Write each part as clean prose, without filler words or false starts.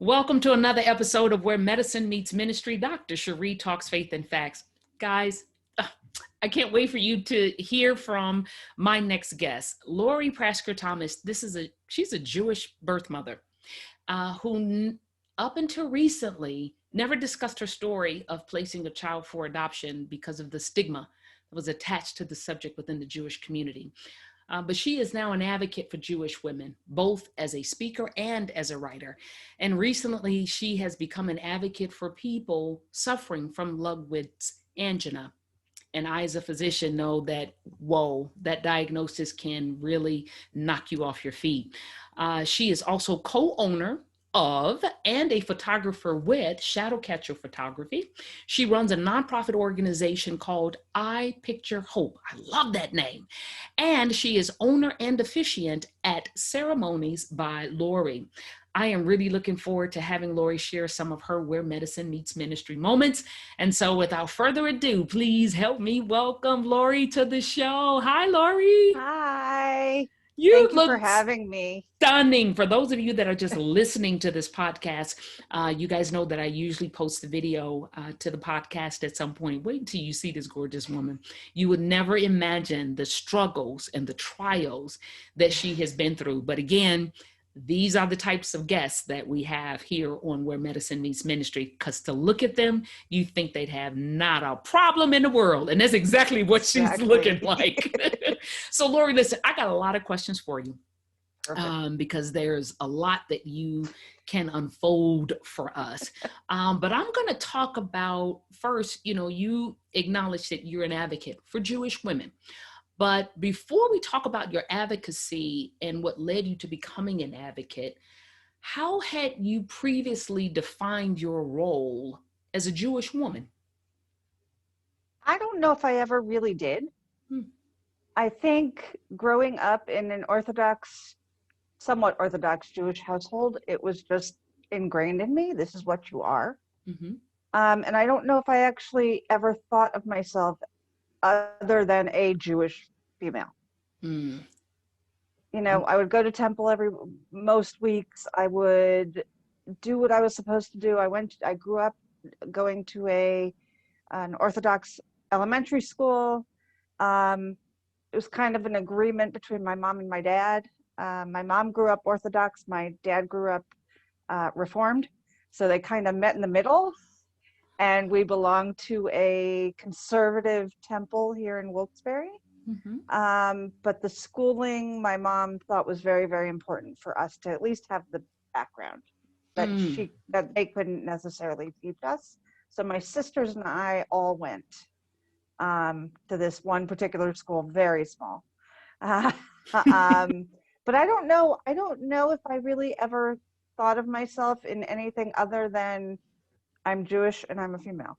Welcome to another episode of Where Medicine Meets Ministry. Dr. Cherie talks faith and facts. Guys, I can't wait for you to hear from my next guest, Lori Prashker-Thomas. She's a Jewish birth mother who up until recently never discussed her story of placing a child for adoption because of the stigma that was attached to the subject within the Jewish community. But she is now an advocate for Jewish women, both as a speaker and as a writer. And recently, she has become an advocate for people suffering from Ludwig's angina. And I, as a physician, know that, whoa, that diagnosis can really knock you off your feet. She is also co-owner of and a photographer with ShadowCatcher Photography. She runs a nonprofit organization called I Picture Hope. I love that name. And she is owner and officiant at Ceremonies by Lori. I am really looking forward to having Lori share some of her Where Medicine Meets Ministry moments. And so without further ado, please help me welcome Lori to the show. Hi, Lori. Hi. You Thank you for having me. Stunning. For those of you that are just listening to this podcast, you guys know that I usually post the video to the podcast at some point. Wait until you see this gorgeous woman. You would never imagine the struggles and the trials that she has been through. But again, these are the types of guests that we have here on Where Medicine Meets Ministry, because to look at them, you think they'd have not a problem in the world. And that's exactly what she's looking like. So Lori, listen, I got a lot of questions for you because there's a lot that you can unfold for us. But I'm going to talk about first, you acknowledge that you're an advocate for Jewish women. But before we talk about your advocacy and what led you to becoming an advocate, how had you previously defined your role as a Jewish woman? I don't know if I ever really did. I think growing up in an somewhat Orthodox Jewish household, it was just ingrained in me. This is what you are. Mm-hmm. And I don't know if I actually ever thought of myself other than a Jewish female. I would go to temple most weeks. I would do what I was supposed to do. I grew up going to an Orthodox elementary school. It was kind of an agreement between my mom and my dad. My mom grew up Orthodox. My dad grew up Reformed. So they kind of met in the middle. And we belong to a conservative temple here in Wilkes-Barre. Mm-hmm. But the schooling, my mom thought was very, very important for us to at least have the background that they couldn't necessarily teach us. So my sisters and I all went to this one particular school, very small. But I don't know if I really ever thought of myself in anything other than I'm Jewish and I'm a female.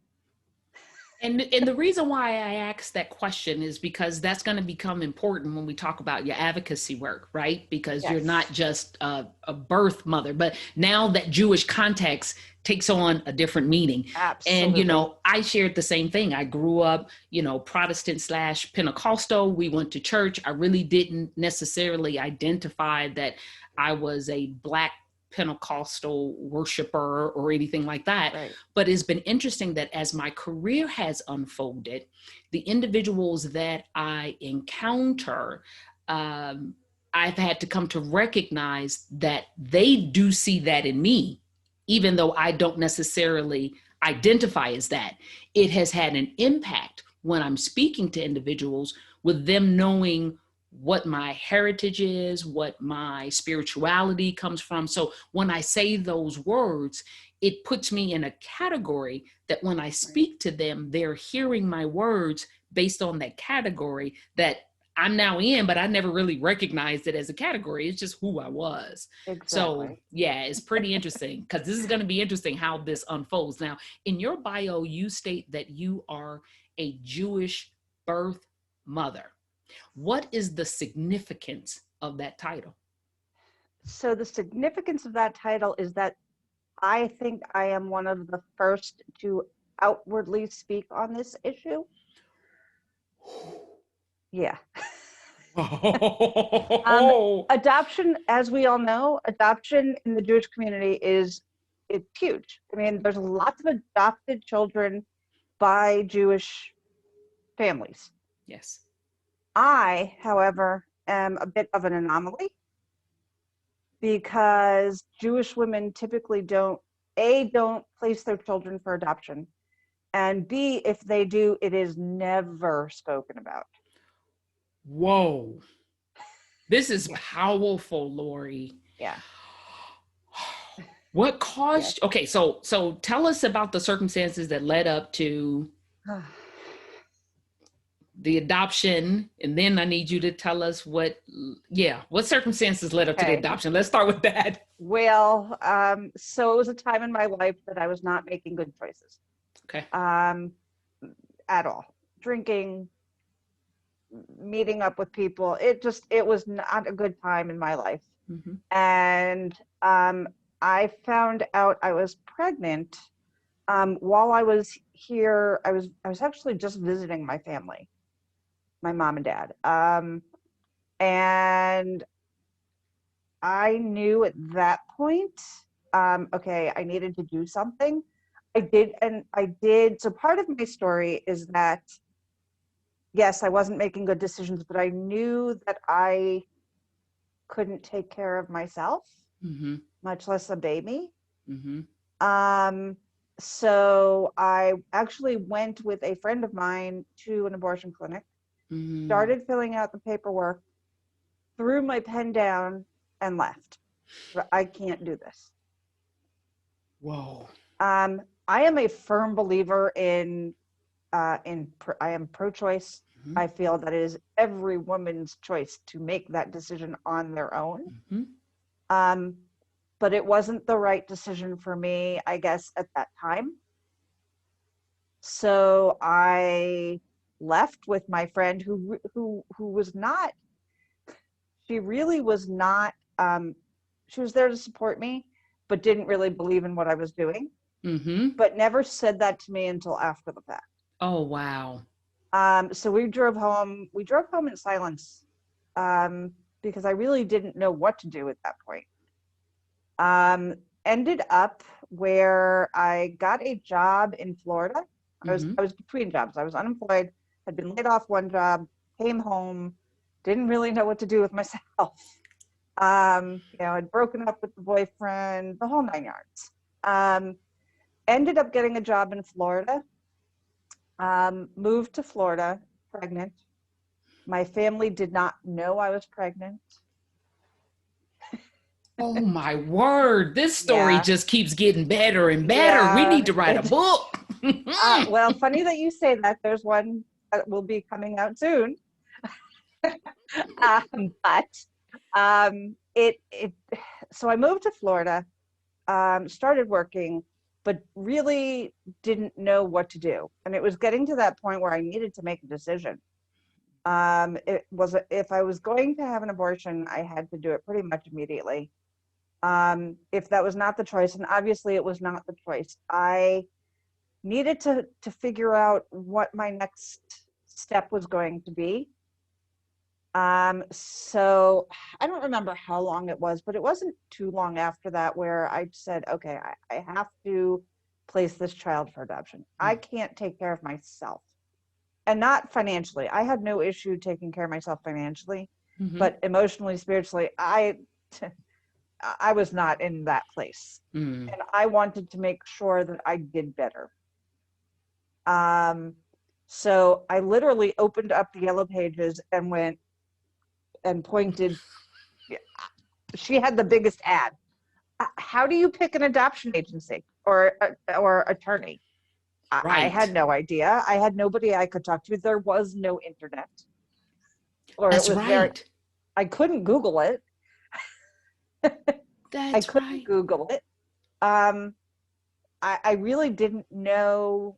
And the reason why I asked that question is because that's going to become important when we talk about your advocacy work, right? Because You're not just a birth mother, but now that Jewish context takes on a different meaning. Absolutely. And, I shared the same thing. I grew up, Protestant / Pentecostal. We went to church. I really didn't necessarily identify that I was a Black Pentecostal worshiper or anything like that. Right. But it's been interesting that as my career has unfolded, the individuals that I encounter, I've had to come to recognize that they do see that in me, even though I don't necessarily identify as that. It has had an impact when I'm speaking to individuals with them knowing what my heritage is, what my spirituality comes from. So when I say those words, it puts me in a category that when I speak to them, they're hearing my words based on that category that I'm now in, but I never really recognized it as a category. It's just who I was. Exactly. So yeah, it's pretty interesting because this is going to be interesting how this unfolds. Now, in your bio, you state that you are a Jewish birth mother. What is the significance of that title? So the significance of that title is that I think I am one of the first to outwardly speak on this issue. Yeah. Adoption, as we all know, adoption in the Jewish community is it's huge. I mean, there's lots of adopted children by Jewish families. Yes. I, however, am a bit of an anomaly because Jewish women typically don't place their children for adoption, and B, if they do, it is never spoken about. Whoa. This is Yeah. powerful, Lori. Yeah. What caused, Yes. okay, so tell us about the circumstances that led up to the adoption, and then I need you to tell us what circumstances led up to the Okay. adoption. Let's start with that. Well, so it was a time in my life that I was not making good choices. Okay. At all. Drinking, meeting up with people. It was not a good time in my life. Mm-hmm. And I found out I was pregnant while I was here. I was actually just visiting my family, my mom and dad. And I knew at that point, okay, I needed to do something. I did. So part of my story is that, yes, I wasn't making good decisions, but I knew that I couldn't take care of myself, Mm-hmm. much less a baby. Mm-hmm. So I actually went with a friend of mine to an abortion clinic, Mm-hmm. started filling out the paperwork, threw my pen down, and left. I can't do this. Whoa. I am a firm believer I am pro-choice. Mm-hmm. I feel that it is every woman's choice to make that decision on their own. Mm-hmm. But it wasn't the right decision for me, I guess, at that time. So I left with my friend who was not, she really was not, she was there to support me, but didn't really believe in what I was doing, Mm-hmm. but never said that to me until after the fact. Oh, wow. So we drove home in silence, because I really didn't know what to do at that point. Ended up where I got a job in Florida. Mm-hmm. I was between jobs. I was unemployed, had been laid off one job, came home, didn't really know what to do with myself. I'd broken up with the boyfriend, the whole 9 yards. Ended up getting a job in Florida. Moved to Florida, pregnant. My family did not know I was pregnant. Oh my word. This story Yeah. just keeps getting better and better. Yeah. We need to write a book. Well, funny that you say that. There's one that will be coming out soon. So I moved to Florida, started working, but really didn't know what to do. And it was getting to that point where I needed to make a decision. If I was going to have an abortion, I had to do it pretty much immediately. If that was not the choice, and obviously it was not the choice, I needed to figure out what my next step was going to be. So I don't remember how long it was, but it wasn't too long after that where I said, okay, I have to place this child for adoption. I can't take care of myself, and not financially. I had no issue taking care of myself financially, Mm-hmm. but emotionally, spiritually, I was not in that place. Mm. And I wanted to make sure that I did better. So I literally opened up the Yellow Pages and went and pointed. She had the biggest ad. How do you pick an adoption agency or attorney? Right. I had no idea. I had nobody I could talk to. There was no internet. Or That's it was right. I couldn't Google it. That's I couldn't right. Google it. I really didn't know.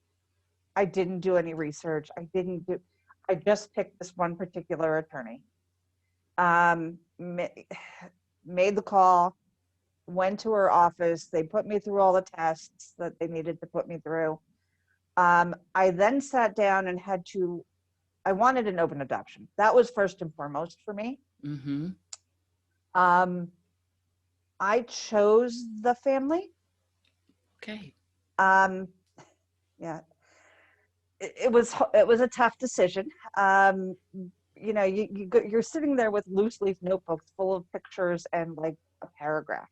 I didn't do any research. I just picked this one particular attorney. Made the call, went to her office. They put me through all the tests that they needed to put me through. I then sat down and I wanted an open adoption. That was first and foremost for me. Mm-hmm. I chose the family. Okay. Um, yeah, it was a tough decision. You're sitting there with loose leaf notebooks full of pictures and like a paragraph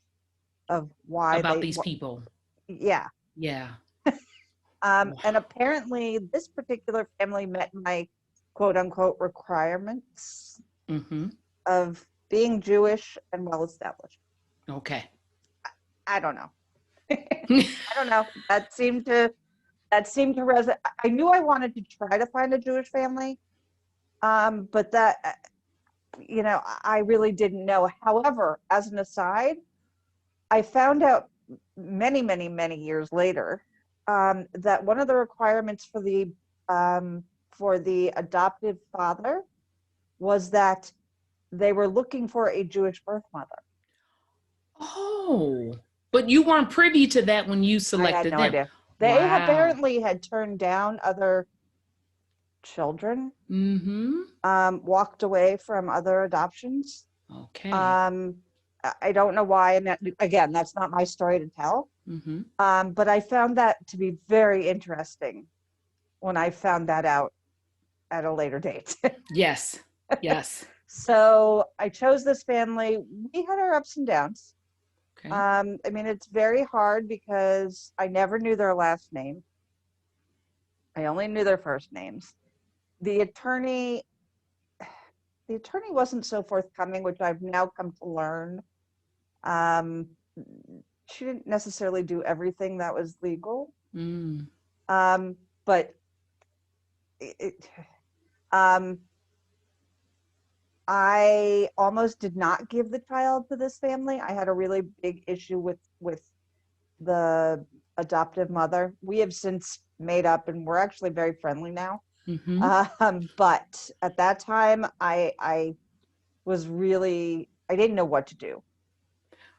of why About these people. yeah. Yeah. And apparently this particular family met my quote unquote requirements Mm-hmm. of being Jewish and well established. Okay. I don't know. I don't know. That seemed to resonate. I knew I wanted to try to find a Jewish family, but I really didn't know. However, as an aside, I found out many, many, many years later that one of the requirements for the adoptive father was that they were looking for a Jewish birth mother. Oh, but you weren't privy to that when you I had selected no them. idea. They Wow. apparently had turned down other children, Mm-hmm. walked away from other adoptions. Okay. Um, I don't know why, and again, that's not my story to tell. Mm-hmm. But I found that to be very interesting when I found that out at a later date. Yes. Yes. So I chose this family. We had our ups and downs. Okay. I mean, it's very hard because I never knew their last name. I only knew their first names. The attorney, the attorney wasn't so forthcoming, which I've now come to learn. Um, she didn't necessarily do everything that was legal, Mm. but it, um, I almost did not give the child to this family. I had a really big issue with the adoptive mother. We have since made up, and we're actually very friendly now. Mm-hmm. But at that time, I was really, I didn't know what to do.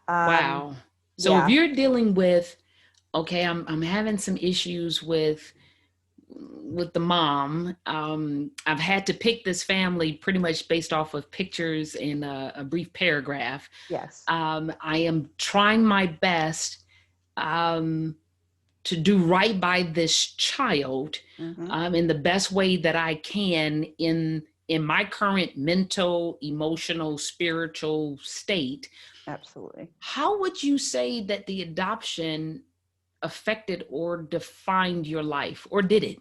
Wow. So if Yeah. you're dealing with, okay, I'm having some issues with the mom. I've had to pick this family pretty much based off of pictures and a brief paragraph. Yes. I am trying my best to do right by this child Mm-hmm. in the best way that I can in my current mental, emotional, spiritual state. Absolutely. How would you say that the adoption affected or defined your life, or did it?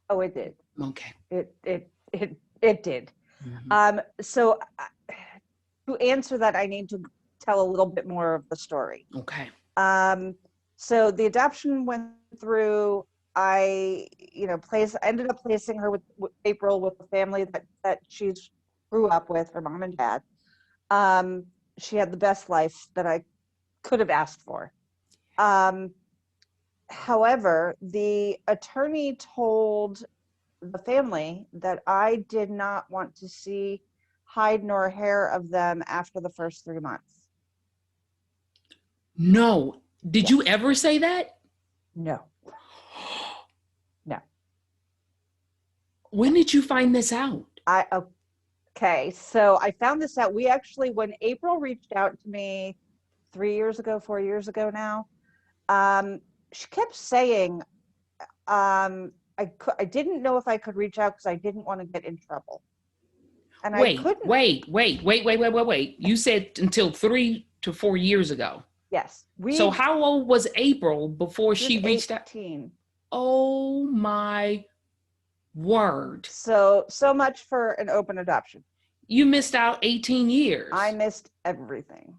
Oh, it did. Okay. It did. Mm-hmm. So to answer that, I need to tell a little bit more of the story. Okay. So the adoption went through. I, ended up placing her with April with the family that she grew up with, her mom and dad. She had the best life that I could have asked for. However, the attorney told the family that I did not want to see hide nor hair of them after the first 3 months. No. Did you Yes. ever say that? No. No. When did you find this out? Okay, so I found this out. When April reached out to me 3 years ago, 4 years ago now, she kept saying, I didn't know if I could reach out because I didn't want to get in trouble. And I Wait, couldn't. wait. You said until 3 to 4 years ago. Yes. So how old was April before She was she reached out? 18. Oh my word. So much for an open adoption. You missed out 18 years. I missed everything.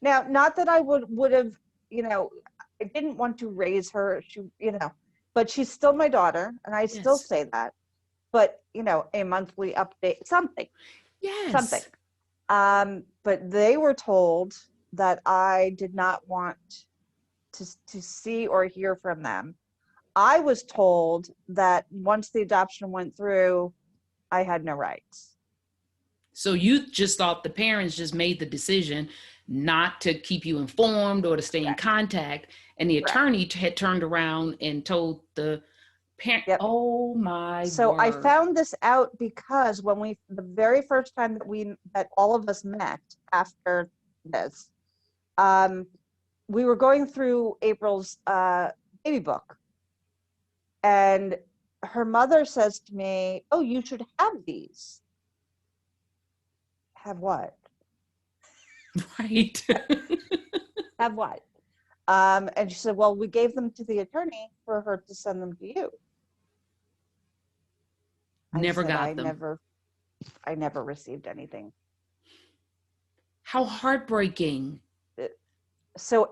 Now, not that I would have, I didn't want to raise her, but she's still my daughter, and I still Yes. say that. But, a monthly update, something. Yes. But they were told that I did not want to see or hear from them. I was told that once the adoption went through, I had no rights. So you just thought the parents just made the decision not to keep you informed or to stay in contact, and the attorney had turned around and told the parent. Yep. Oh my So word. I found this out because the very first time that all of us met after this, we were going through April's baby book, and her mother says to me, "Oh, you should have these." Have what? Right. Have what? And she said, "Well, we gave them to the attorney for her to send them to you." Never I got them. I never received anything. How heartbreaking. So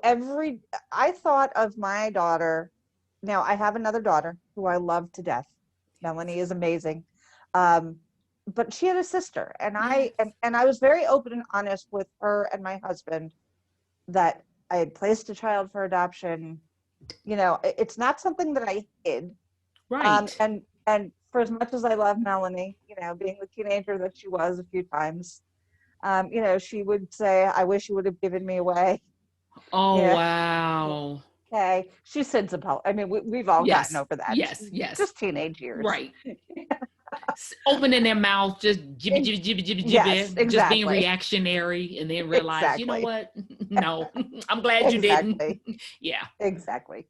I thought of my daughter. Now I have another daughter who I love to death. Melanie is amazing. But she had a sister, and Yes. I was very open and honest with her and my husband that I had placed a child for adoption. It's not something that I hid. Right. And for as much as I love Melanie, being the teenager that she was a few times, she would say, "I wish you would have given me away." Oh, Yeah. wow. Okay. She sends I mean, we've all gotten Yes. over that. Yes. Yes. Just teenage years. Right. Opening their mouth, just jibby, Ex- jibby, jibby, jibby, yes, jibby, just being exactly. reactionary, and then realize, you know Exactly. what? No, I'm glad you didn't. Exactly. Yeah. Exactly.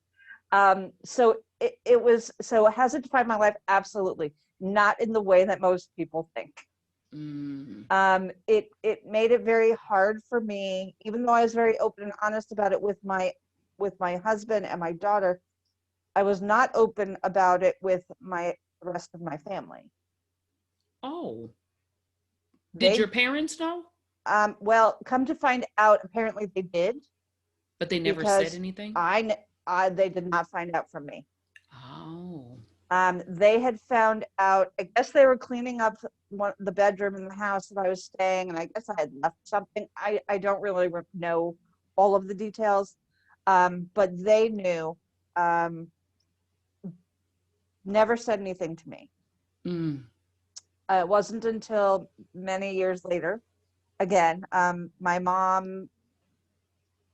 So has it defined my life? Absolutely. Not in the way that most people think. Mm. It made it very hard for me, even though I was very open and honest about it with my husband and my daughter. I was not open about it with the rest of my family. Oh, did your They, parents know? well, come to find out, apparently they did, But they never said because anything? they did not find out from me. Oh, They had found out, I guess they were cleaning up the bedroom in the house that I was staying, and I guess I had left something. I don't really know all of the details, but they knew. Never said anything to me. mm. It wasn't until many years later, again, my mom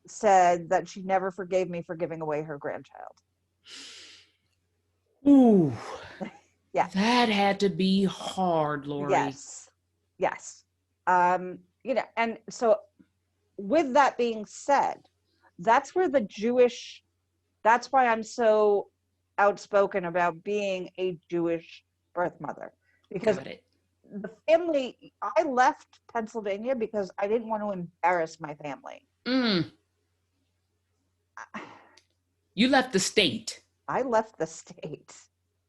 said that she never forgave me for giving away her grandchild. Ooh, Yeah. that had to be hard, Lori. Yes. Yes. And so with that being said, that's where that's why I'm so outspoken about being a Jewish birth mother, because Got it. I left Pennsylvania because I didn't want to embarrass my family. Mm. You left the state I left the state.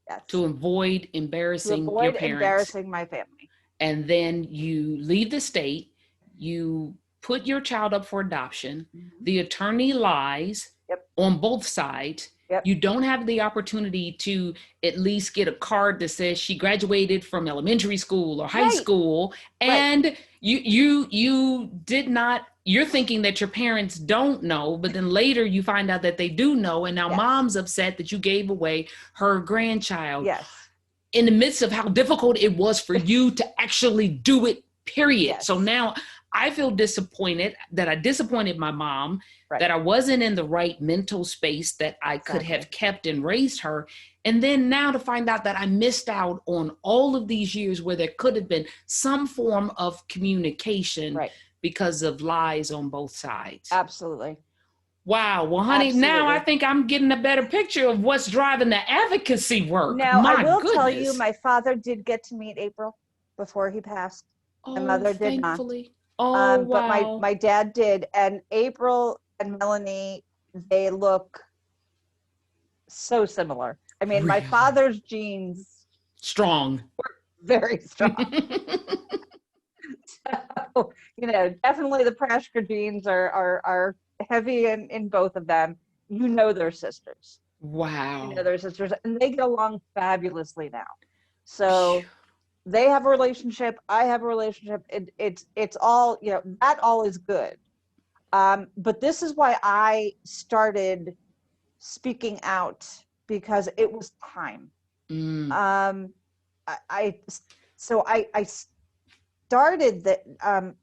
Yes. to avoid To embarrassing your avoid parents. embarrassing my family. And then you leave the state, you put your child up for adoption, Mm-hmm. the attorney lies Yep. on both sides. Yep. You don't have the opportunity to at least get a card that says she graduated from elementary school or high Right. school. Right. And you did not, you're thinking that your parents don't know, but then later you find out that they do know. And now Yes. mom's upset that you gave away her grandchild. Yes. In the midst of how difficult it was for you to actually do it, period. Yes. So now I feel disappointed that I disappointed my mom, Right. that I wasn't in the right mental space that I could have kept and raised her. And then now to find out that I missed out on all of these years where there could have been some form of communication, right, because of lies on both sides. Absolutely. Wow. Well, honey, now I think I'm getting a better picture of what's driving the advocacy work. Now, My I will goodness. tell you, my father did get to meet April before he passed. My mother did not. Thankfully. Oh, wow. But my dad did. And April and Melanie, they look so similar. I mean, my Really? father's genes Strong. were very strong. So, definitely the Prashker genes are heavy in both of them. They're sisters. Wow. They're sisters, and they get along fabulously now. So they have a relationship. I have a relationship. It's all, that all is good. But this is why I started speaking out, because it was time. Mm. I started that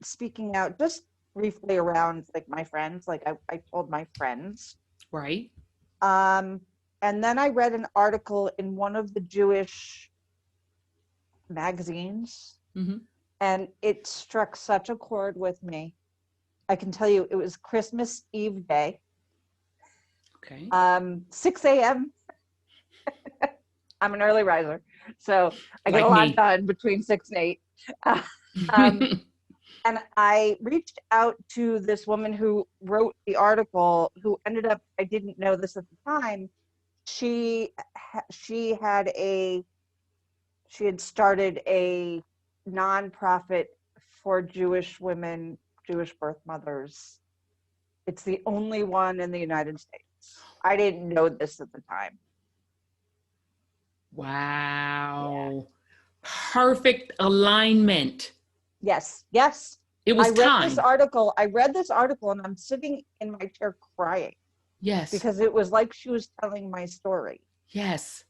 speaking out just briefly around like my friends, like I told my friends. Right. And then I read an article in one of the Jewish magazines, Mm-hmm. and it struck such a chord with me. I can tell you, it was Christmas Eve day. Okay. 6 a.m. I'm an early riser, so I get a Like lot me. done between 6 and 8. Um, and I reached out to this woman who wrote the article, who ended up, I didn't know this at the time. She had started a nonprofit for Jewish women, Jewish birth mothers. It's the only one in the United States. I didn't know this at the time. Yeah. Wow. Perfect alignment. Yes. Yes. It was time. I read this article and I'm sitting in my chair crying Yes. because it was like she was telling my story. Yes.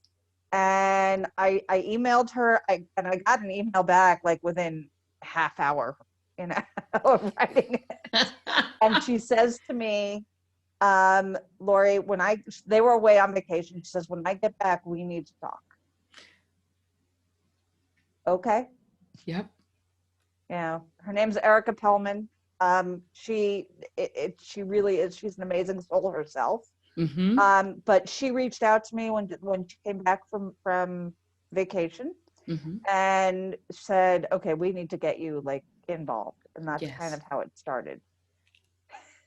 And I emailed her, and I got an email back like within half hour, of writing it. And she says to me, Lori, they were away on vacation, she says, when I get back, we need to talk. Okay. Yep. Her name's Erica Pellman. She really is. She's an amazing soul herself. Mm-hmm. But she reached out to me when she came back from vacation, Mm-hmm. and said, okay, we need to get you like involved. And that's kind Yes. of how it started.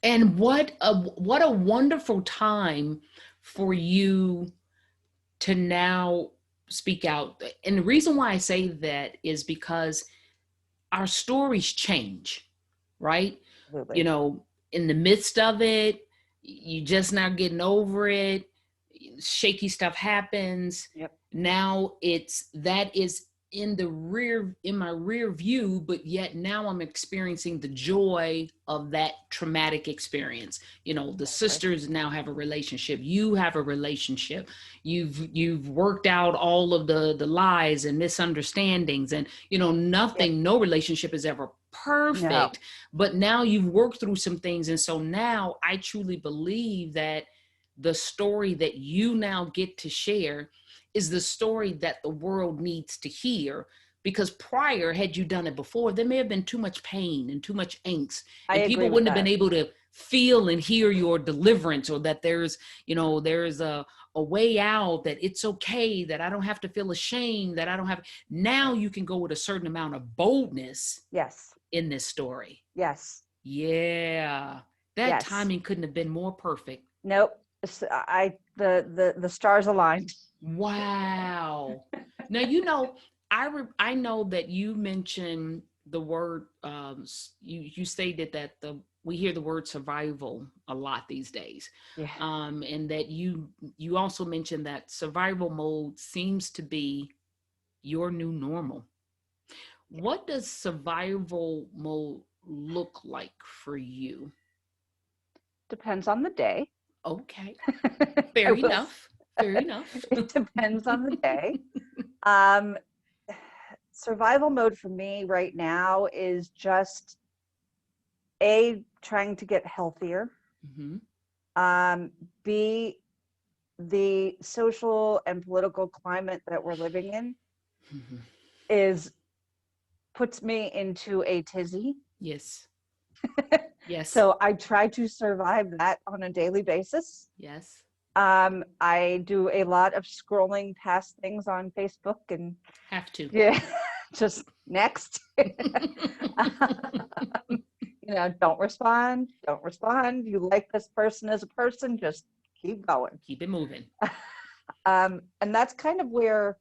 And what a wonderful time for you to now speak out. And the reason why I say that is because our stories change, right? Absolutely. You know, in the midst of it, you just now getting over it, shaky stuff happens. Yep. Now that is in my rear view, but yet now I'm experiencing the joy of that traumatic experience. You know, the sisters now have a relationship, you have a relationship, you've worked out all of the lies and misunderstandings, and no relationship is ever perfect. No. But now you've worked through some things, and so now I truly believe that the story that you now get to share is the story that the world needs to hear. Because prior, had you done it before, there may have been too much pain and too much angst, and people wouldn't have been able to feel and hear your deliverance, or that there's a way out, that it's okay, that I don't have to feel ashamed, that I don't have. Now you can go with a certain amount of boldness. Yes. In this story. Yes. Yeah. That timing couldn't have been more perfect. Nope. The stars aligned. Wow. Now, I know that you mentioned the word, you stated that we hear the word survival a lot these days. Yeah. And that you also mentioned that survival mode seems to be your new normal. What does survival mode look like for you? Depends on the day. Okay. Fair enough. Fair enough. It depends on the day. Survival mode for me right now is just trying to get healthier. Mm-hmm. B, the social and political climate that we're living in mm-hmm. puts me into a tizzy. Yes. Yes. So I try to survive that on a daily basis. Yes. I do a lot of scrolling past things on Facebook and have to. Yeah, just next. Don't respond. You like this person as a person, just keep going. Keep it moving. And that's kind of where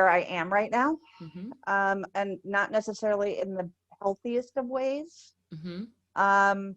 I am right now. Mm-hmm. And not necessarily in the healthiest of ways. Mm-hmm.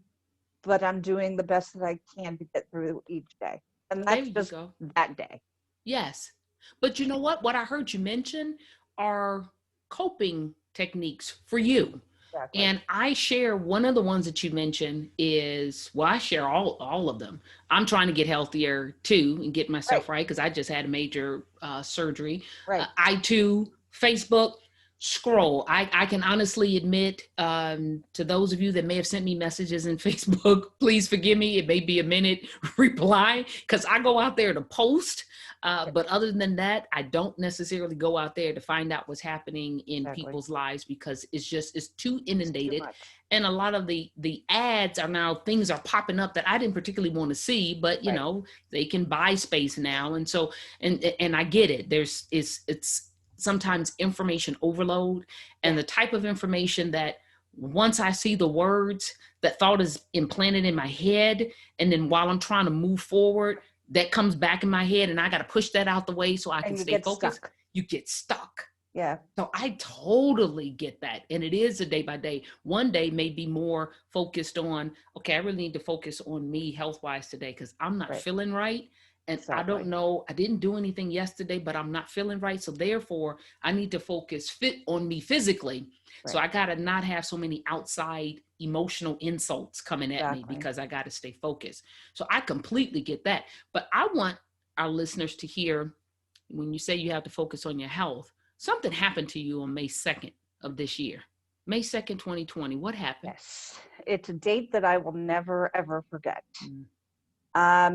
But I'm doing the best that I can to get through each day. And that's just that day. Yes. But you know what? What I heard you mention are coping techniques for you. Exactly. And I share one of the ones that you mentioned I share all of them. I'm trying to get healthier too and get myself right because I just had a major surgery. Right. I too, Facebook, Scroll. I can honestly admit, to those of you that may have sent me messages in Facebook, please forgive me. It may be a minute reply because I go out there to post. But other than that, I don't necessarily go out there to find out what's happening in people's lives because it's too inundated. And a lot of the ads are now, things are popping up that I didn't particularly want to see, but you know, they can buy space now. And so, and I get it. It's sometimes information overload, and the type of information that once I see the words, that thought is implanted in my head. And then while I'm trying to move forward, that comes back in my head and I got to push that out the way so I can stay focused. You get stuck. Yeah. So I totally get that. And it is a day by day. One day may be more focused on, okay, I really need to focus on me health-wise today because I'm not feeling right. And I don't know, I didn't do anything yesterday, but I'm not feeling right. So therefore, I need to focus on me physically. So I got to not have so many outside emotional insults coming at me because I got to stay focused. So I completely get that. But I want our listeners to hear, when you say you have to focus on your health, something happened to you on May 2nd of this year. May 2nd, 2020. What happened? Yes. It's a date that I will never, ever forget.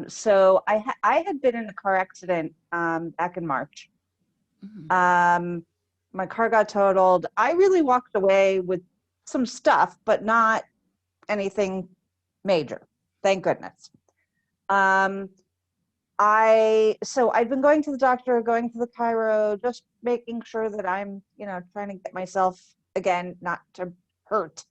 So I had been in a car accident back in March. My car got totaled. I really walked away with some stuff, but not anything major. Thank goodness. I'd been going to the doctor, going to the chiro, just making sure that I'm, trying to get myself, again, not to hurt.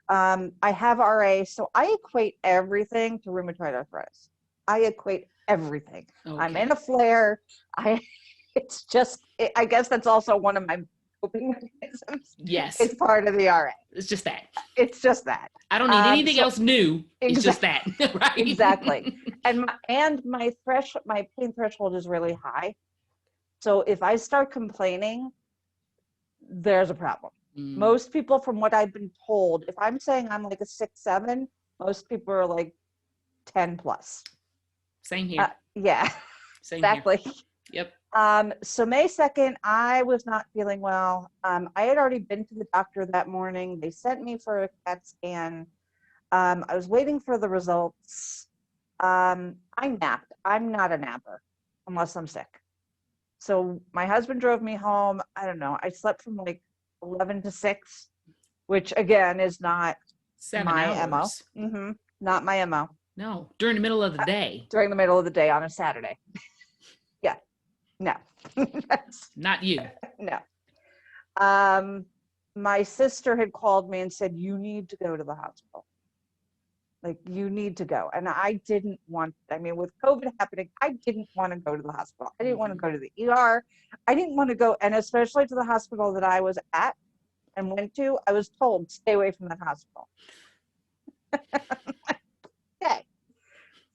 I have RA, so I equate everything to rheumatoid arthritis. I equate everything. Okay. I'm in a flare. I guess that's also one of my coping mechanisms. Yes. It's part of the RA. It's just that. It's just that. I don't need anything else new. It's just that. Right? Exactly. And my pain threshold is really high. So if I start complaining, there's a problem. Most people, from what I've been told, if I'm saying I'm like a 6-7, most people are like 10 plus. Same here. Yeah. Same exactly. Here. Yep. So May 2nd, I was not feeling well. I had already been to the doctor that morning. They sent me for a CAT scan. I was waiting for the results. I napped. I'm not a napper unless I'm sick. So my husband drove me home. I don't know. I slept from like 11 to 6, which again is not 7 my hours. MO. Not my MO. No, during the middle of the day. During the middle of the day on a Saturday. Yeah. No. Not you. No. My sister had called me and said, you need to go to the hospital. Like, you need to go. And I didn't want, with COVID happening, I didn't want to go to the hospital. I didn't want to go to the ER. I didn't want to go, and especially to the hospital that I was at and went to, I was told, stay away from that hospital. Okay.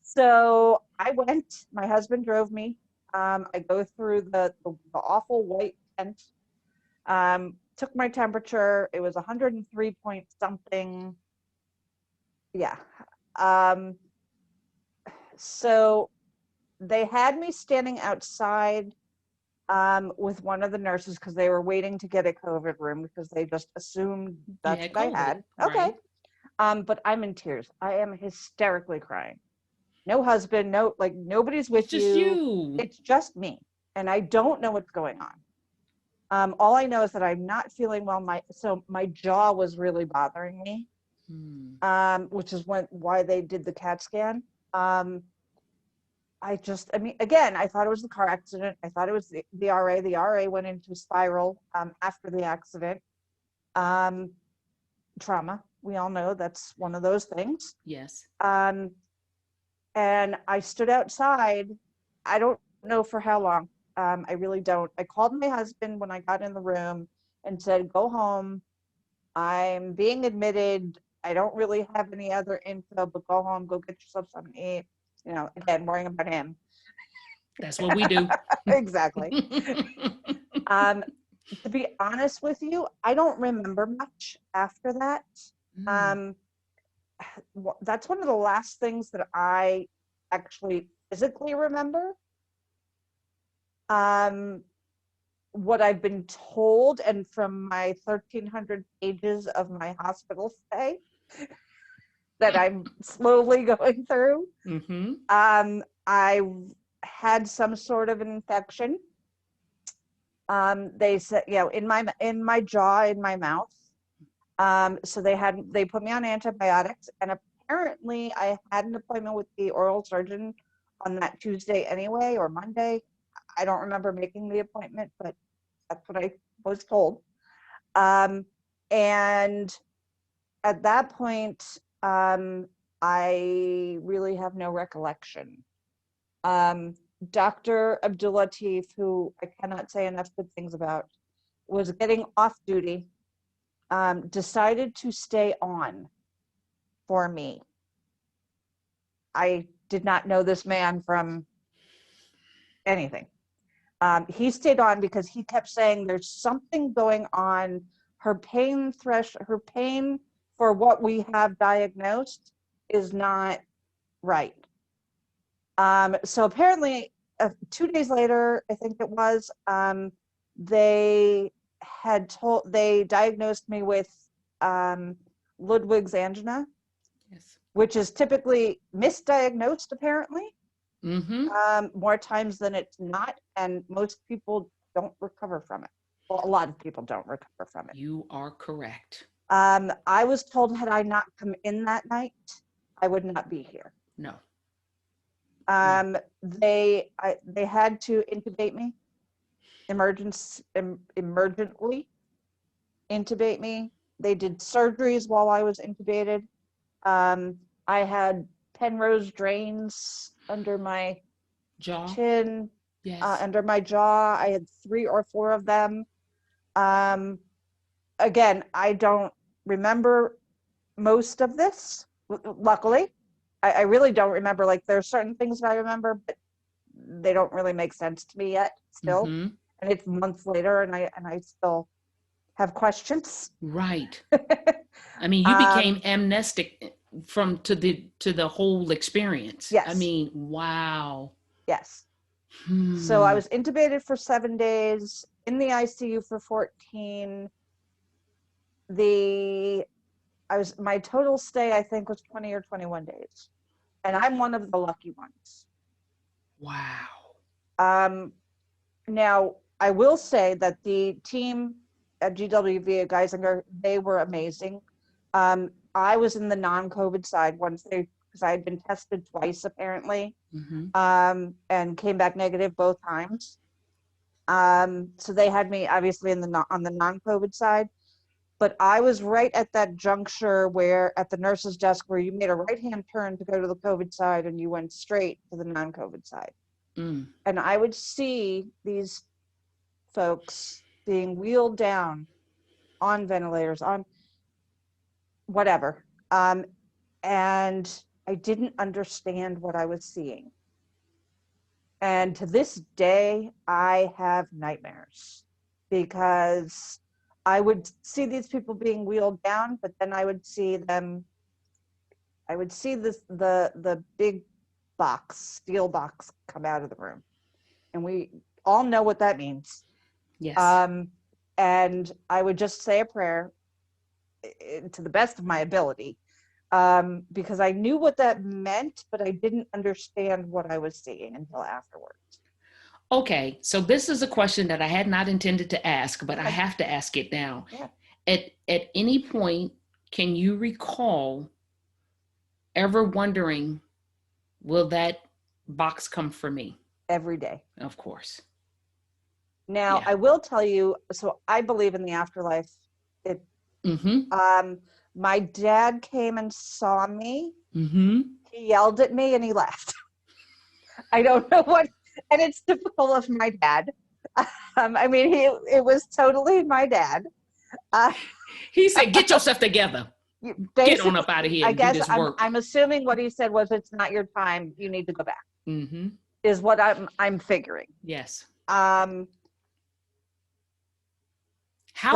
So I went, my husband drove me. I go through the awful white tent, took my temperature. It was 103 point something. Yeah. So they had me standing outside with one of the nurses because they were waiting to get a COVID room because they just assumed that's what I had. Okay. Right. But I'm in tears. I am hysterically crying. No husband, nobody's with you. Just you. It's just me. And I don't know what's going on. All I know is that I'm not feeling well. My jaw was really bothering me. Which is why they did the CAT scan. Again, I thought it was the car accident. I thought it was the RA. The RA went into a spiral after the accident. Trauma. We all know that's one of those things. Yes. And I stood outside. I don't know for how long. I really don't. I called my husband when I got in the room and said, go home. I'm being admitted. I don't really have any other info, but go home, go get yourself something to eat. Again, worrying about him. That's what we do. Exactly. To be honest with you, I don't remember much after that. That's one of the last things that I actually physically remember. what I've been told, and from my 1,300 pages of my hospital stay that I'm slowly going through, Mm-hmm. I had some sort of an infection. They said, in my jaw, in my mouth. So they put me on antibiotics, and apparently I had an appointment with the oral surgeon on that Tuesday anyway, or Monday. I don't remember making the appointment, but that's what I was told. And at that point, I really have no recollection. Dr. Abdulatif, who I cannot say enough good things about, was getting off duty, decided to stay on for me. I did not know this man from anything. He stayed on because he kept saying there's something going on. Her pain for what we have diagnosed is not right. So apparently 2 days later, I think it was, they diagnosed me with Ludwig's angina, Yes. which is typically misdiagnosed apparently, Mm-hmm. more times than it's not, and most people don't recover from it. Well, a lot of people don't recover from it. You are correct. I was told had I not come in that night, I would not be here. No. They had to intubate me, emergently intubate me. They did surgeries while I was intubated. I had Penrose drains under my Jaw. chin, Yes. under my jaw. I had 3 or 4 of them. Again, I don't remember most of this, luckily. I really don't remember. Like, there are certain things that I remember, but they don't really make sense to me yet still. Mm-hmm. And it's months later, and I still have questions. Right. I mean, you became amnestic to the whole experience. Yes. I mean, wow. Yes. So I was intubated for 7 days, in the ICU for 14. My total stay, I think, was 20 or 21 days. And I'm one of the lucky ones. Wow. Now, I will say that the team at GWV at Geisinger, they were amazing. I was in the non-COVID side because I had been tested twice apparently, and came back negative both times. So they had me obviously on the non-COVID side, but I was right at that juncture where at the nurse's desk where you made a right-hand turn to go to the COVID side and you went straight to the non-COVID side. And I would see these folks being wheeled down on ventilators, on whatever. And I didn't understand what I was seeing. And to this day, I have nightmares because I would see these people being wheeled down, but then I would see the big steel box come out of the room. And we all know what that means. Yes. And I would just say a prayer to the best of my ability, because I knew what that meant, but I didn't understand what I was seeing until afterwards. Okay, so this is a question that I had not intended to ask, but I have to ask it now. Yeah. At any point, can you recall ever wondering, will that box come for me? Every day. Of course. Now, I will tell you, so I believe in the afterlife. My dad came and saw me. He yelled at me and he left. I don't know what, and it's typical of my dad. I mean, it was totally my dad. He said, "Get yourself together. Get on up out of here and do this work." I'm assuming what he said was, "It's not your time. You need to go back." Is what I'm figuring. Yes. How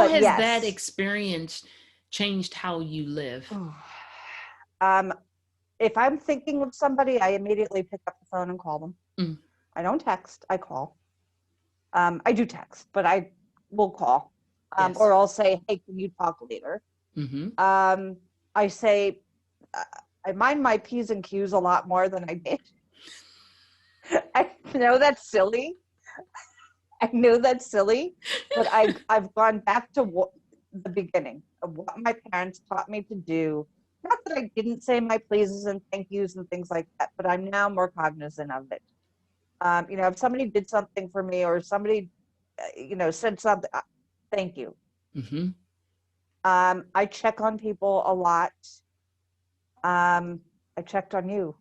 has that experience changed how you live? If I'm thinking of somebody, I immediately pick up the phone and call them. I don't text, I call. I do text, but I will call, Yes. or I'll say, hey, can you talk later? I say, I mind my P's and Q's a lot more than I did. I know that's silly. I know that's silly, but I've gone back to the beginning of what my parents taught me to do. Not that I didn't say my pleases and thank yous and things like that, but I'm now more cognizant of it. If somebody did something for me, or somebody, said something, thank you. I check on people a lot. I checked on you.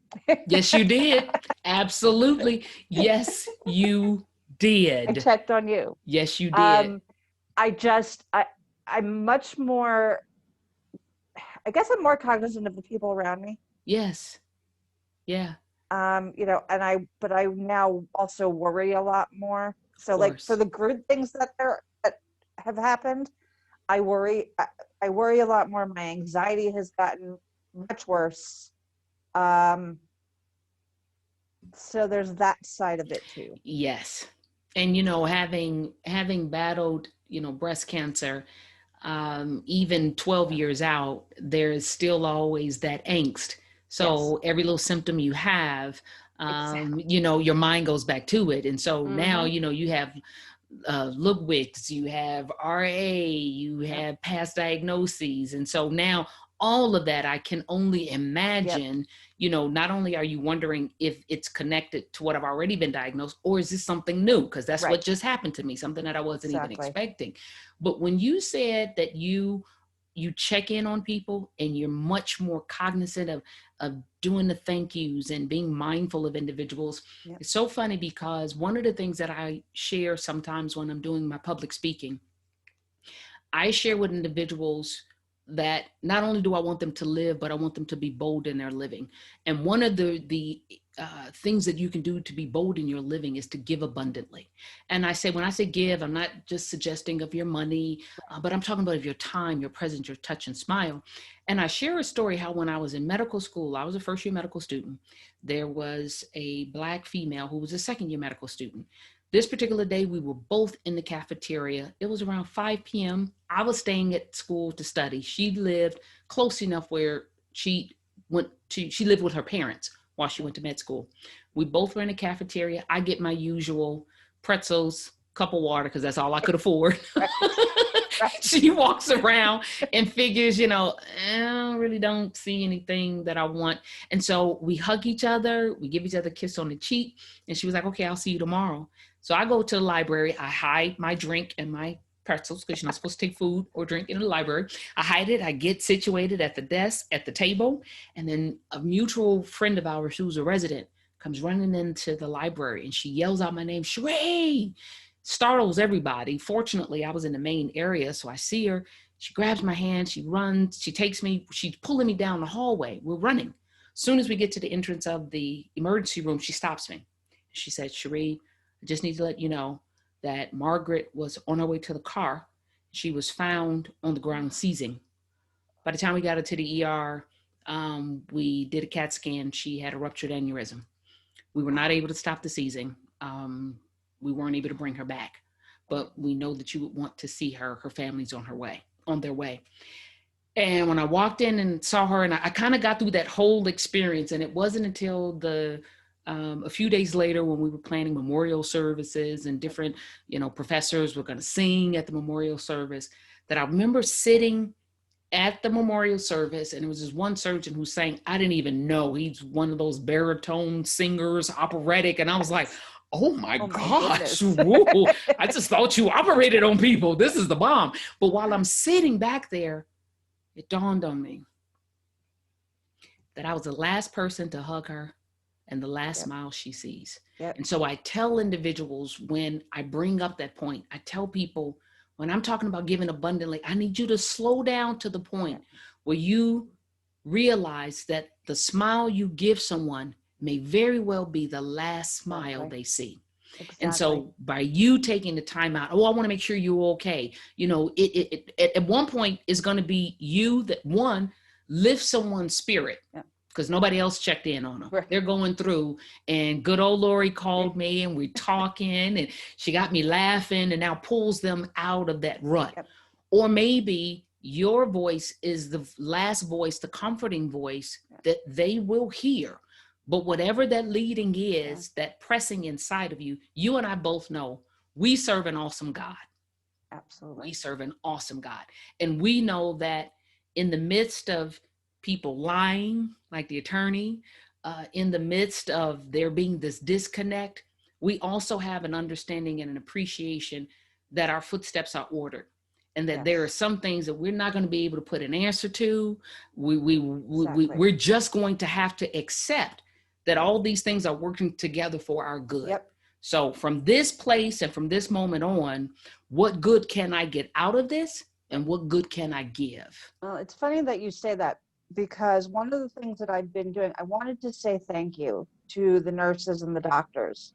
Yes, you did. Absolutely. Yes, you did. I checked on you. Yes, you did. I'm much more, I guess I'm more cognizant of the people around me. Yes. Yeah. But I now also worry a lot more. So like for the good things that have happened, I worry a lot more. My anxiety has gotten much worse. So there's that side of it too. Yes. And, having battled, breast cancer, even 12 years out, there's still always that angst. So every little symptom you have, exactly. Your mind goes back to it. And so now, you have Ludwig's, you have RA, you have past diagnoses. And so now all of that, I can only imagine, not only are you wondering if it's connected to what I've already been diagnosed, or is this something new? Because that's what just happened to me, something that I wasn't even expecting. But when you said that you check in on people and you're much more cognizant of doing the thank yous and being mindful of individuals. It's so funny because one of the things that I share sometimes when I'm doing my public speaking, I share with individuals that not only do I want them to live, but I want them to be bold in their living. And one of the things that you can do to be bold in your living is to give abundantly. And when I say give, I'm not just suggesting of your money, but I'm talking about of your time, your presence, your touch and smile. And I share a story how when I was in medical school, I was a first year medical student. There was a Black female who was a second year medical student. This particular day, we were both in the cafeteria. It was around 5 p.m. I was staying at school to study. She lived close enough where she lived with her parents while she went to med school. We both were in the cafeteria. I get my usual pretzels, cup of water, because that's all I could afford. She walks around and figures, I really don't see anything that I want. And so we hug each other. We give each other a kiss on the cheek. And she was like, okay, I'll see you tomorrow. So I go to the library. I hide my drink and my pretzels because you're not supposed to take food or drink in the library. I hide it. I get situated at the desk, at the table. And then a mutual friend of ours who's a resident comes running into the library and she yells out my name, Sheree, startles everybody. Fortunately, I was in the main area. So I see her. She grabs my hand. She runs. She takes me. She's pulling me down the hallway. We're running. As soon as we get to the entrance of the emergency room, she stops me. She said, Sheree, I just need to let you know that Margaret was on her way to the car. She was found on the ground seizing. By the time we got her to the ER, we did a CAT scan. She had a ruptured aneurysm. We were not able to stop the seizing. We weren't able to bring her back, but we know that you would want to see her. Her family's on their way. And when I walked in and saw her, and I kind of got through that whole experience, and it wasn't until a few days later when we were planning memorial services and different, professors were going to sing at the memorial service, that I remember sitting at the memorial service, and it was this one surgeon who sang, I didn't even know, he's one of those baritone singers, operatic, and I was like, oh my gosh, whoa, I just thought you operated on people. This is the bomb. But while I'm sitting back there, it dawned on me that I was the last person to hug her and the last smile she sees. And so I tell individuals, when I bring up that point, I tell people, when I'm talking about giving abundantly, I need you to slow down to the point where you realize that the smile you give someone may very well be the last smile they see. Exactly. And so by you taking the time out, I want to make sure you're okay. It at one point is going to be you that, one, lift someone's spirit. because nobody else checked in on them. Right. They're going through, and good old Lori called me, and we're talking, and she got me laughing, and now pulls them out of that rut. Yep. Or maybe your voice is the last voice, the comforting voice that they will hear. But whatever that leading is, that pressing inside of you, you and I both know we serve an awesome God. Absolutely. We serve an awesome God. And we know that in the midst of people lying, like the attorney, in the midst of there being this disconnect, we also have an understanding and an appreciation that our footsteps are ordered. And that there are some things that we're not going to be able to put an answer to. We're just going to have to accept that all these things are working together for our good. Yep. So from this place and from this moment on, what good can I get out of this? And what good can I give? Well, it's funny that you say that, because one of the things that I've been doing, I wanted to say thank you to the nurses and the doctors.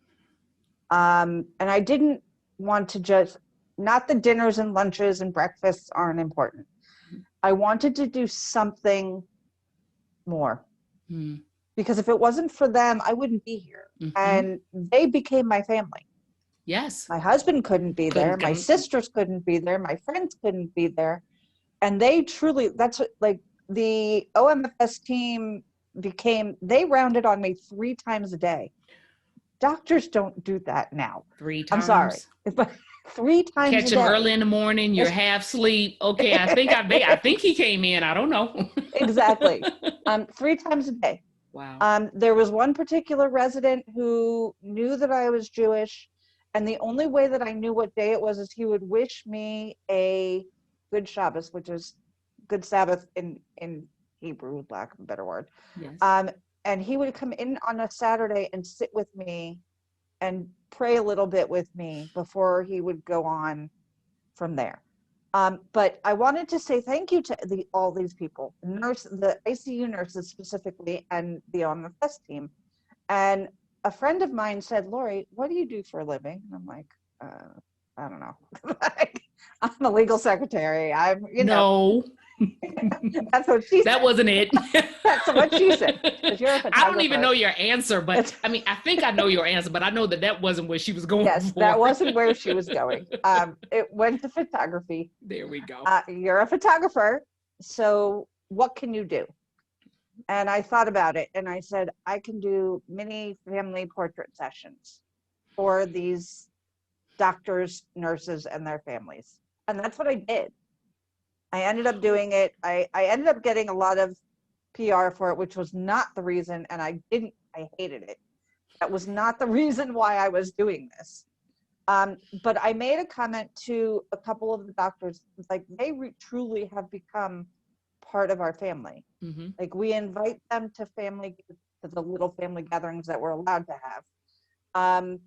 And I didn't want to just, not the dinners and lunches and breakfasts aren't important. I wanted to do something more. Because if it wasn't for them, I wouldn't be here. And they became my family. Yes. My husband couldn't be there. My sisters couldn't be there. My friends couldn't be there. And they truly, that's what, like, the OMFS team became, they rounded on me 3 times a day. Doctors don't do that now. 3 times. I'm sorry. But 3 times Catch a day. him early in the morning, you're half asleep. Okay, I think he came in. I don't know. Exactly. 3 times a day. Wow. There was one particular resident who knew that I was Jewish, and the only way that I knew what day it was is he would wish me a good Shabbos, which is good Sabbath in Hebrew, lack of a better word. Yes. And he would come in on a Saturday and sit with me and pray a little bit with me before he would go on from there. But I wanted to say thank you to all these people, the ICU nurses specifically, and the OMFS team. And a friend of mine said, "Lori, what do you do for a living?" And I'm like, I don't know. I'm a legal secretary. I'm, No. That's what she said. That wasn't it. That's what she said. You're a photographer. I don't even know your answer, but I mean, I think I know your answer, but I know that wasn't where she was going. Yes, that wasn't where she was going. It went to photography. There we go. You're a photographer, so what can you do? And I thought about it, and I said, I can do mini family portrait sessions for these doctors, nurses, and their families. And that's what I did. I ended up doing it. I ended up getting a lot of PR for it, which was not the reason, and I hated it. That was not the reason why I was doing this. But I made a comment to a couple of the doctors, like, they truly have become part of our family. Like, we invite them to the little family gatherings that we're allowed to have.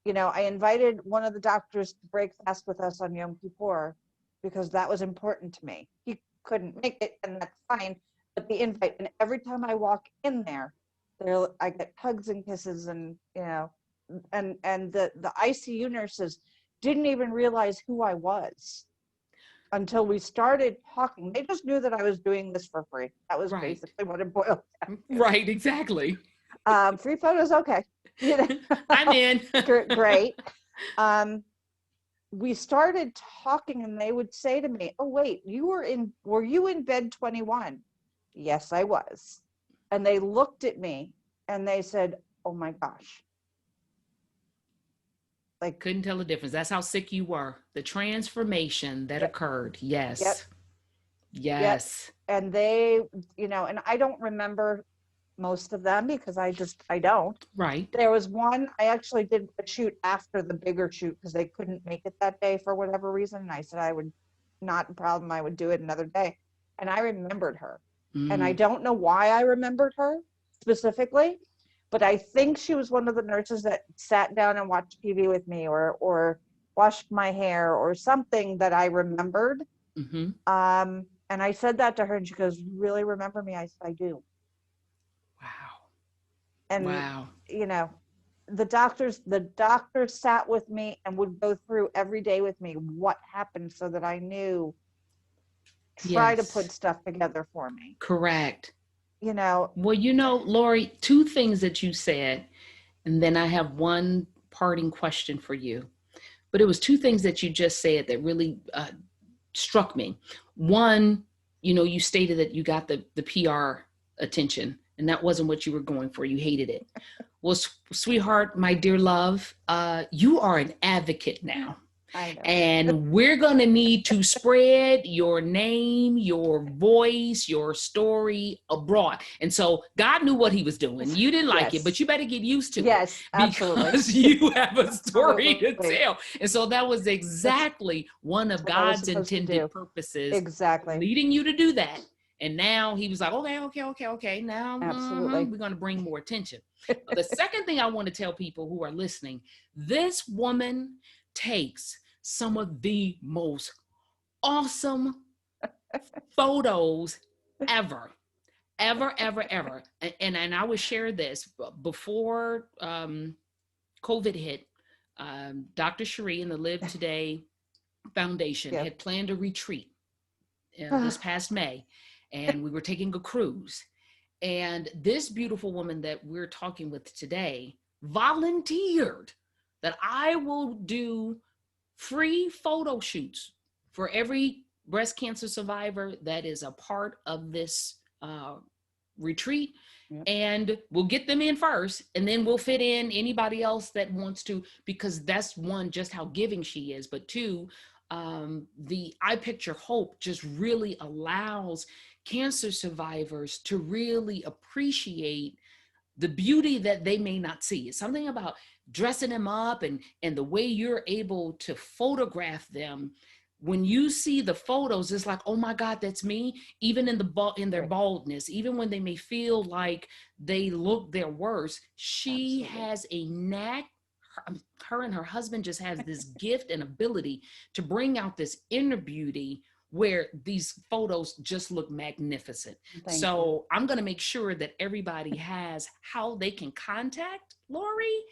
You know, I invited one of the doctors to break fast with us on Yom Kippur, because that was important to me. He couldn't make it, and that's fine, but the invite, and every time I walk in there, I get hugs and kisses, and, you know, and the ICU nurses didn't even realize who I was until we started talking. They just knew that I was doing this for free. That was basically what it boiled down to. Right, exactly. Free photos, okay. You know? I'm in. Great. We started talking, and they would say to me, "Oh, wait, were you in bed 21? Yes, I was." And they looked at me and they said, "Oh my gosh." Like, couldn't tell the difference. That's how sick you were. The transformation that occurred. Yes. Yes. Yep. And they, you know, and I don't remember most of them because I don't. Right. There was one, I actually did a shoot after the bigger shoot because they couldn't make it that day for whatever reason. And I said, I would, not a problem, I would do it another day. And I remembered her. And I don't know why I remembered her specifically, but I think she was one of the nurses that sat down and watched TV with me, or washed my hair, or something that I remembered. And I said that to her, and she goes, "You really remember me?" I said, "I do." Wow. And wow. You know, the doctors sat with me and would go through every day with me what happened, so that I knew, try to put stuff together for me. Correct. you know, Well, Lori, two things that you said, and then I have one parting question for you. But it was two things that you just said that really struck me. One, you stated that you got the PR attention, and that wasn't what you were going for. You hated it. Well, sweetheart, my dear love, you are an advocate now. I know. And we're going to need to spread your name, your voice, your story abroad. And so God knew what he was doing. You didn't like it, but you better get used to yes, it absolutely. because you have a story to Absolutely. tell. And so that was exactly one of God's intended purposes, exactly, leading you to do that. And now he was like, okay. Now absolutely. we're going to bring more attention. The second thing I want to tell people who are listening, this woman takes some of the most awesome photos ever. And I would share this before COVID hit. Dr. Cherie and the Live Today Foundation had planned a retreat this past May, and we were taking a cruise. And this beautiful woman that we're talking with today volunteered that I will do free photo shoots for every breast cancer survivor that is a part of this retreat. And we'll get them in first, and then we'll fit in anybody else that wants to, because that's one, just how giving she is, but two, the I Picture Hope just really allows cancer survivors to really appreciate the beauty that they may not see. It's something about dressing them up and the way you're able to photograph them. When you see the photos, it's like, oh my God, that's me. Even in their baldness, even when they may feel like they look their worst, she has a knack. Her and her husband just has this gift and ability to bring out this inner beauty where these photos just look magnificent. So I'm going to make sure that everybody has how they can contact Lori,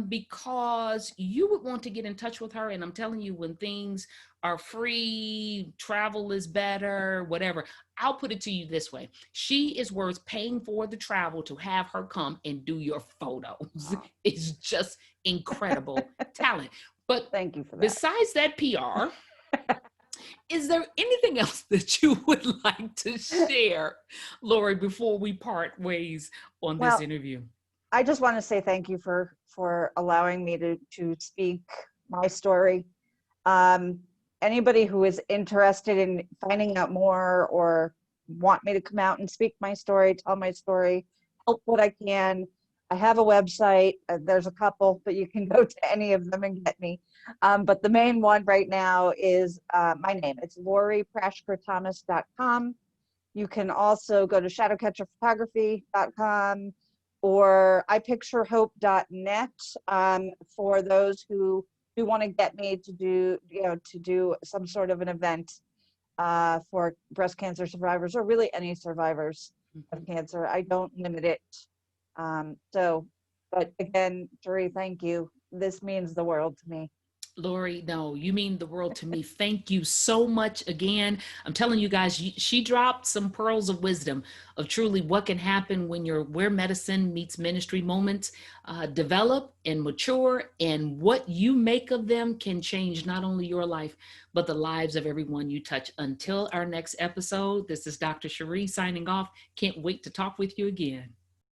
because you would want to get in touch with her. And I'm telling you, when things are free, travel is better, whatever, I'll put it to you this way. She is worth paying for the travel to have her come and do your photos. It's just incredible talent. But thank you for that. Besides that PR, is there anything else that you would like to share, Lori, before we part ways on this interview? I just want to say thank you for allowing me to speak my story. Anybody who is interested in finding out more or want me to come out and speak my story, tell my story, help what I can, I have a website. There's a couple, but you can go to any of them and get me. But the main one right now is my name. It's LoriPrashker-Thomas.com. You can also go to ShadowCatcherPhotography.com or IPictureHope.net for those who want to get me to do some sort of an event for breast cancer survivors, or really any survivors of cancer. I don't limit it. But again, Cherie, thank you. This means the world to me. Lori, no, you mean the world to me. Thank you so much again. I'm telling you guys, she dropped some pearls of wisdom of truly what can happen when where medicine meets ministry moments develop and mature, and what you make of them can change not only your life, but the lives of everyone you touch. Until our next episode, this is Dr. Cherie signing off. Can't wait to talk with you again.